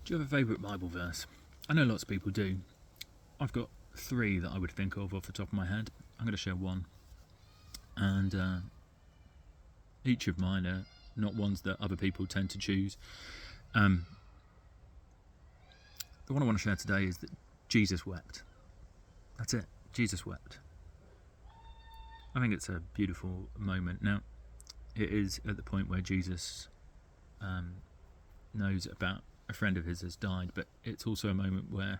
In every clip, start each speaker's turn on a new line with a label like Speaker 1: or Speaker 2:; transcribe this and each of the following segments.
Speaker 1: Do you have a favourite Bible verse? I know lots of people do. I've got three that I would think of off the top of my head. I'm going to share one. And each of mine are not ones that other people tend to choose. The one I want to share today is that Jesus wept. That's it. Jesus wept. I think it's a beautiful moment. Now, it is at the point where Jesus knows about a friend of his has died, but it's also a moment where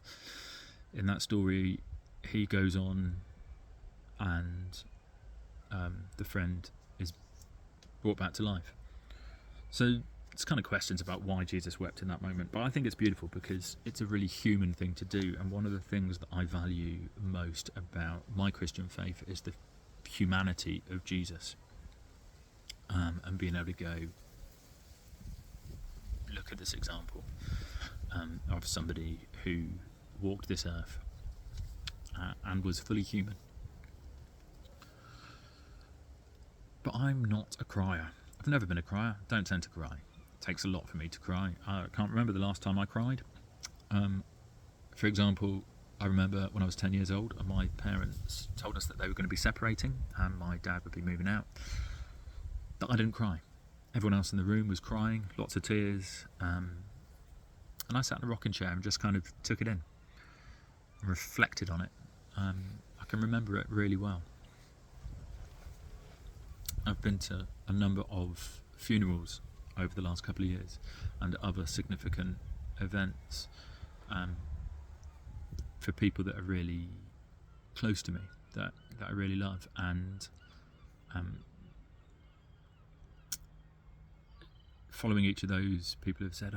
Speaker 1: in that story he goes on and the friend is brought back to life. So it's kind of questions about why Jesus wept in that moment, but I think it's beautiful because it's a really human thing to do, and one of the things that I value most about my Christian faith is the humanity of Jesus, and being able to go look at this example of somebody who walked this earth and was fully human. But I'm not a crier. I've never been a crier. Don't tend to cry. It takes a lot for me to cry. I can't remember the last time I cried. For example, I remember when I was 10 years old and my parents told us that they were going to be separating and my dad would be moving out. But I didn't cry. Everyone else in the room was crying, lots of tears, and I sat in a rocking chair and just kind of took it in and reflected on it. I can remember it really well. I've been to a number of funerals over the last couple of years and other significant events for people that are really close to me, that I really love, and following each of those, people have said,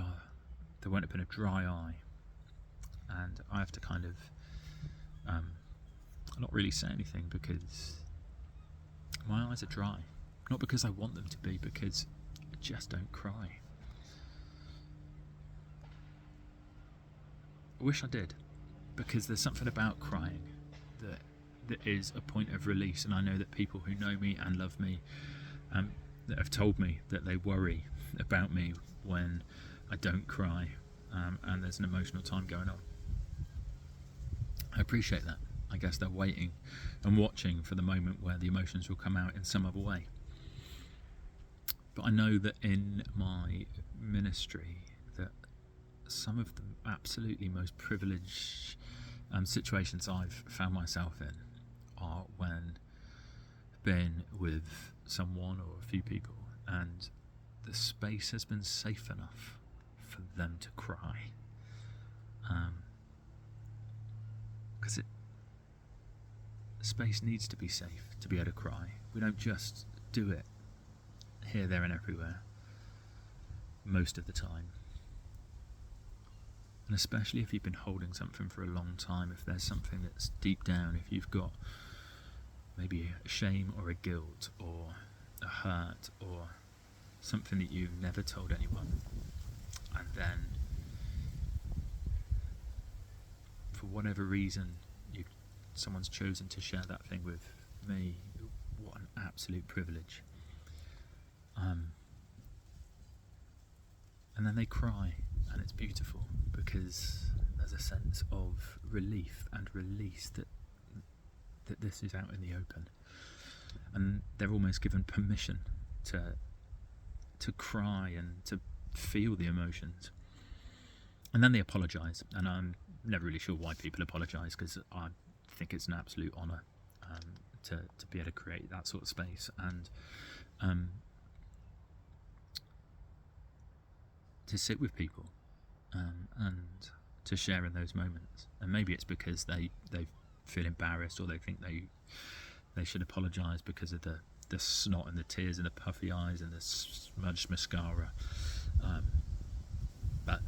Speaker 1: there won't have been a dry eye, and I have to kind of not really say anything because my eyes are dry. Not because I want them to be, because I just don't cry. I wish I did, because there's something about crying that is a point of release, and I know that people who know me and love me that have told me that they worry about me when I don't cry, and there's an emotional time going on. I appreciate that. I guess they're waiting and watching for the moment where the emotions will come out in some other way. But I know that in my ministry that some of the absolutely most privileged situations I've found myself in are when being with someone or a few people and the space has been safe enough for them to cry. Because space needs to be safe to be able to cry. We don't just do it here, there and everywhere most of the time. And especially if you've been holding something for a long time, if there's something that's deep down, if you've got maybe a shame or a guilt or a hurt or something that you've never told anyone, and then for whatever reason someone's chosen to share that thing with me, what an absolute privilege. And then they cry, and it's beautiful because there's a sense of relief and release that this is out in the open, and they're almost given permission to cry and to feel the emotions. And then they apologise, and I'm never really sure why people apologise, because I think it's an absolute honour to be able to create that sort of space and to sit with people and to share in those moments. And maybe it's because they feel embarrassed, or they think they should apologise because of the snot and the tears and the puffy eyes and the smudged mascara, but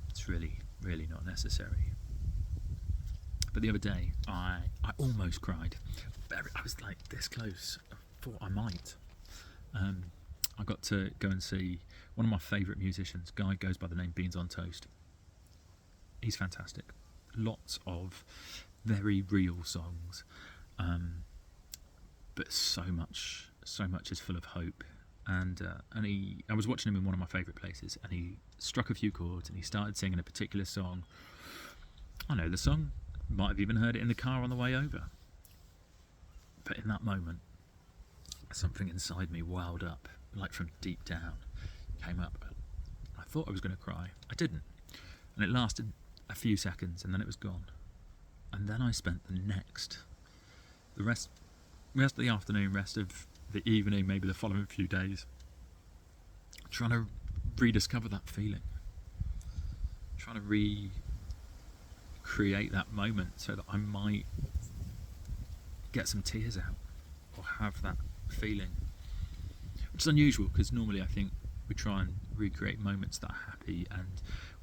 Speaker 1: it's really not necessary. But the other day I almost cried. I was like this close. I thought I might. I got to go and see one of my favourite musicians. Guy goes by the name Beans on Toast. He's fantastic. Lots of very real songs, but so much is full of hope I was watching him in one of my favourite places, and he struck a few chords and he started singing a particular song. I know the song, might have even heard it in the car on the way over. But in that moment, something inside me welled up, like from deep down, came up. I thought I was going to cry. I didn't. And it lasted a few seconds, and then it was gone. And then I spent the rest of the afternoon, rest of the evening, maybe the following few days, trying to rediscover that feeling. Trying to recreate that moment so that I might get some tears out or have that feeling, which is unusual because normally I think we try and recreate moments that are happy and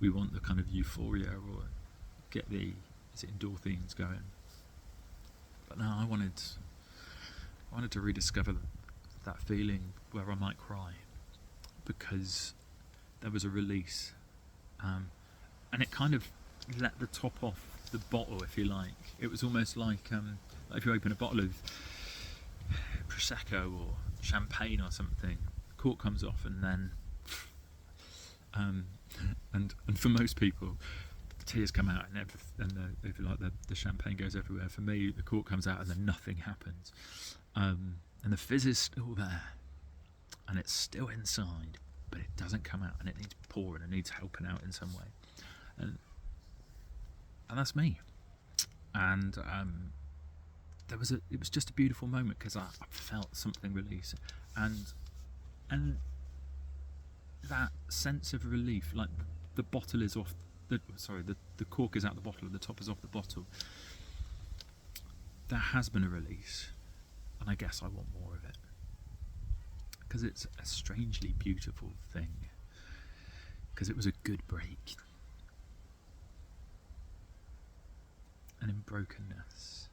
Speaker 1: we want the kind of euphoria or get the endorphins going. But no, I wanted to rediscover that feeling where I might cry, because there was a release, and it kind of let the top off the bottle, if you like. It was almost like if you open a bottle of Prosecco or champagne or something, the cork comes off, and then and for most people the tears come out and if you like the champagne goes everywhere. For me, the cork comes out and then nothing happens, and the fizz is still there and it's still inside, but it doesn't come out, and it needs pouring, it needs helping out in some way, and that's me. And it was just a beautiful moment because I felt something release, and that sense of relief, like the bottle is off, the cork is out the bottle, the top is off the bottle. There has been a release, and I guess I want more of it, because it's a strangely beautiful thing, because it was a good break. And in brokenness,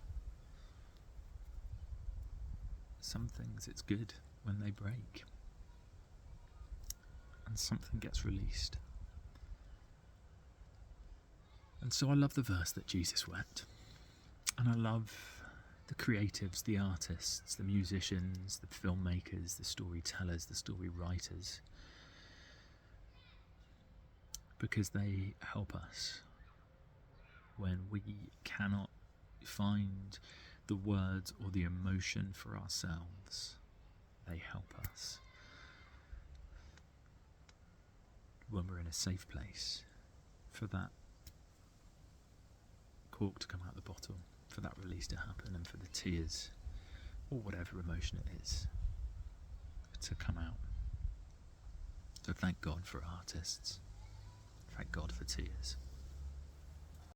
Speaker 1: some things it's good when they break, and something gets released. And so I love the verse that Jesus wept, and I love the creatives, the artists, the musicians, the filmmakers, the storytellers, the story writers, because they help us when we cannot find the words or the emotion for ourselves. They help us when we're in a safe place, for that cork to come out the bottle, for that release to happen, and for the tears, or whatever emotion it is, to come out. So thank God for artists. Thank God for tears.